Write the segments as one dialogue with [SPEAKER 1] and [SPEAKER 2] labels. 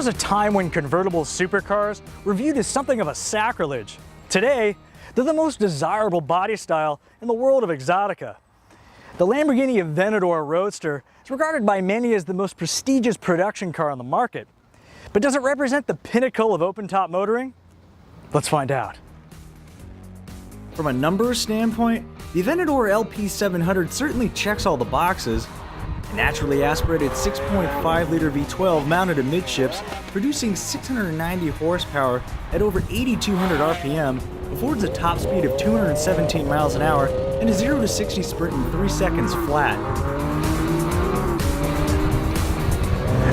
[SPEAKER 1] was a time when convertible supercars were viewed as something of a sacrilege. Today, they're the most desirable body style in the world of exotica. The Lamborghini Aventador Roadster is regarded by many as the most prestigious production car on the market. But does it represent the pinnacle of open-top motoring? Let's find out.
[SPEAKER 2] From a numbers standpoint, the Aventador LP700 certainly checks all the boxes. A naturally aspirated 6.5-liter V12 mounted amidships, producing 690 horsepower at over 8,200 RPM, affords a top speed of 217 miles an hour and a 0 to 60 sprint in 3 seconds flat.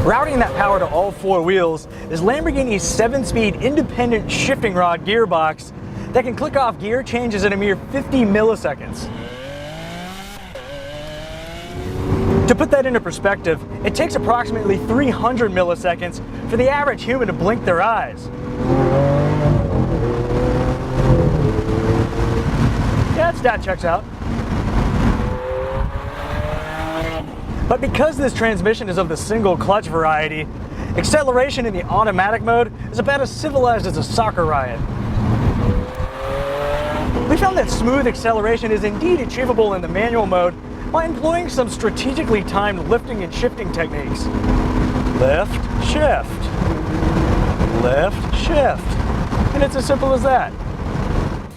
[SPEAKER 1] Routing that power to all four wheels is Lamborghini's 7-speed independent shifting rod gearbox that can click off gear changes in a mere 50 milliseconds. To put that into perspective, it takes approximately 300 milliseconds for the average human to blink their eyes. Yeah, that stat checks out. But because this transmission is of the single clutch variety, acceleration in the automatic mode is about as civilized as a soccer riot. We found that smooth acceleration is indeed achievable in the manual mode by employing some strategically timed lifting and shifting techniques. Lift, shift. Lift, shift. And it's as simple as that.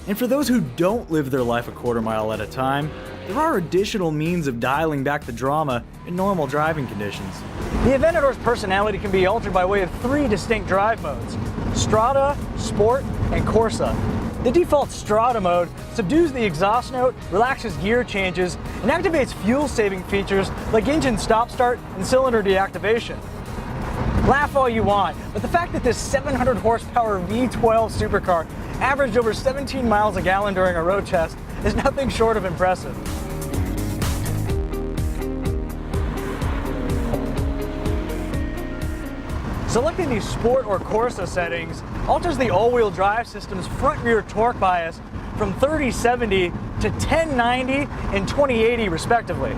[SPEAKER 2] And for those who don't live their life a quarter mile at a time, there are additional means of dialing back the drama in normal driving conditions.
[SPEAKER 1] The Aventador's personality can be altered by way of 3 distinct drive modes: Strada, Sport, and Corsa. The default Strada mode subdues the exhaust note, relaxes gear changes, and activates fuel-saving features like engine stop-start and cylinder deactivation. Laugh all you want, but the fact that this 700 horsepower V12 supercar averaged over 17 miles a gallon during a road test is nothing short of impressive. Selecting the Sport or Corsa settings alters the all-wheel drive system's front-rear torque bias from 3070 to 1090 and 2080 respectively.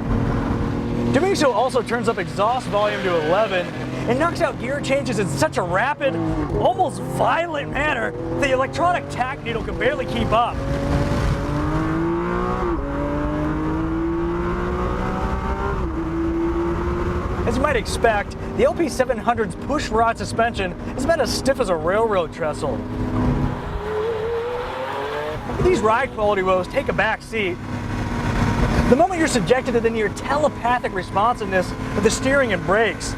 [SPEAKER 1] Doing so also turns up exhaust volume to 11 and knocks out gear changes in such a rapid, almost violent manner the electronic tack needle can barely keep up. As you might expect, the LP700's push rod suspension is about as stiff as a railroad trestle. These ride quality woes take a back seat the moment you're subjected to the near telepathic responsiveness of the steering and brakes,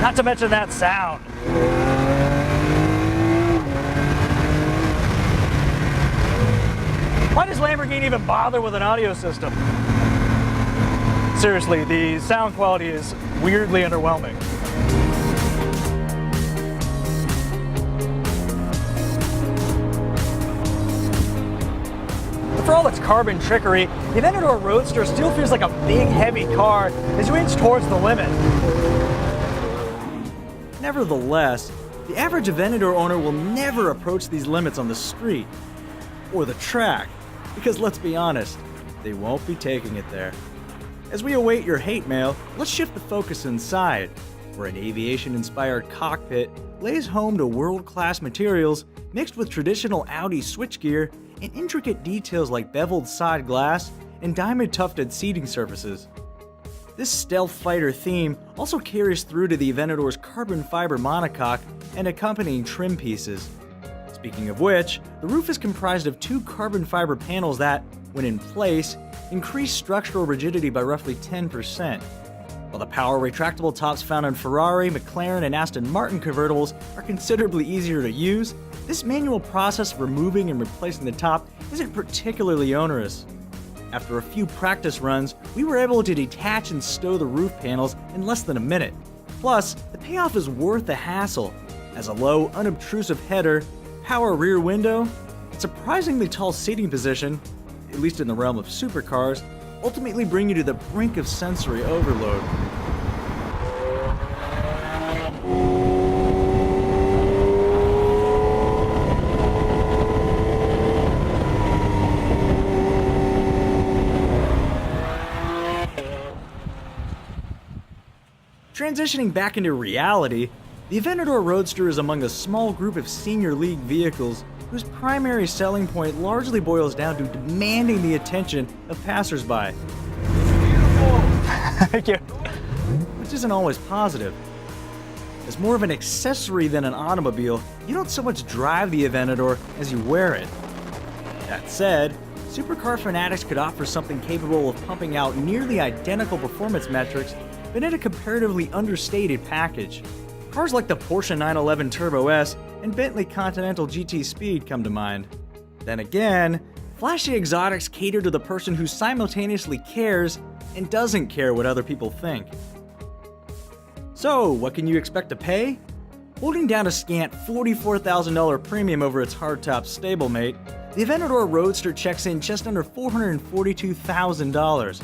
[SPEAKER 1] not to mention that sound. Why does Lamborghini even bother with an audio system? Seriously, the sound quality is weirdly underwhelming. But for all its carbon trickery, the Aventador Roadster still feels like a big, heavy car as you inch towards the limit.
[SPEAKER 2] Nevertheless, the average Aventador owner will never approach these limits on the street or the track, because let's be honest, they won't be taking it there. As we await your hate mail, let's shift the focus inside, where an aviation-inspired cockpit lays home to world-class materials mixed with traditional Audi switchgear and intricate details like beveled side glass and diamond-tufted seating surfaces. This stealth fighter theme also carries through to the Aventador's carbon fiber monocoque and accompanying trim pieces. Speaking of which, the roof is comprised of 2 carbon fiber panels that, when in place, increase structural rigidity by roughly 10%. While the power retractable tops found in Ferrari, McLaren, and Aston Martin convertibles are considerably easier to use, this manual process of removing and replacing the top isn't particularly onerous. After a few practice runs, we were able to detach and stow the roof panels in less than a minute. Plus, the payoff is worth the hassle, as a low, unobtrusive header, power rear window, and surprisingly tall seating position, at least in the realm of supercars, ultimately bring you to the brink of sensory overload. Transitioning back into reality, the The Aventador Roadster is among a small group of senior league vehicles whose primary selling point largely boils down to demanding the attention of passersby.
[SPEAKER 1] Thank you.
[SPEAKER 2] Which isn't always positive. As more of an accessory than an automobile, you don't so much drive the Aventador as you wear it. That said, supercar fanatics could offer something capable of pumping out nearly identical performance metrics, but in a comparatively understated package. Cars like the Porsche 911 Turbo S and Bentley Continental GT Speed come to mind. Then again, flashy exotics cater to the person who simultaneously cares and doesn't care what other people think. So, what can you expect to pay? Holding down a scant $44,000 premium over its hardtop stablemate, the Aventador Roadster checks in just under $442,000.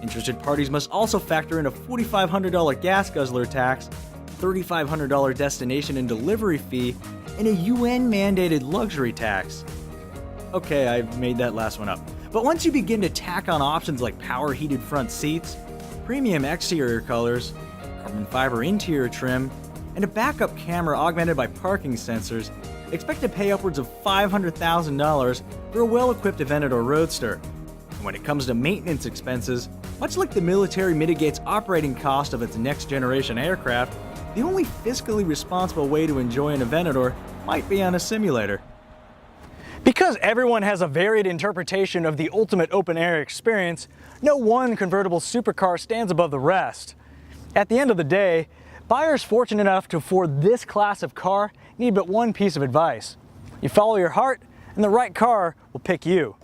[SPEAKER 2] Interested parties must also factor in a $4,500 gas guzzler tax, $3,500 destination and delivery fee, and a UN-mandated luxury tax. Okay, I made that last one up. But once you begin to tack on options like power-heated front seats, premium exterior colors, carbon fiber interior trim, and a backup camera augmented by parking sensors, expect to pay upwards of $500,000 for a well-equipped Aventador Roadster. And when it comes to maintenance expenses, much like the military mitigates operating cost of its next-generation aircraft, the only fiscally responsible way to enjoy an Aventador might be on a simulator.
[SPEAKER 1] Because everyone has a varied interpretation of the ultimate open-air experience, no one convertible supercar stands above the rest. At the end of the day, buyers fortunate enough to afford this class of car need but one piece of advice. You follow your heart, and the right car will pick you.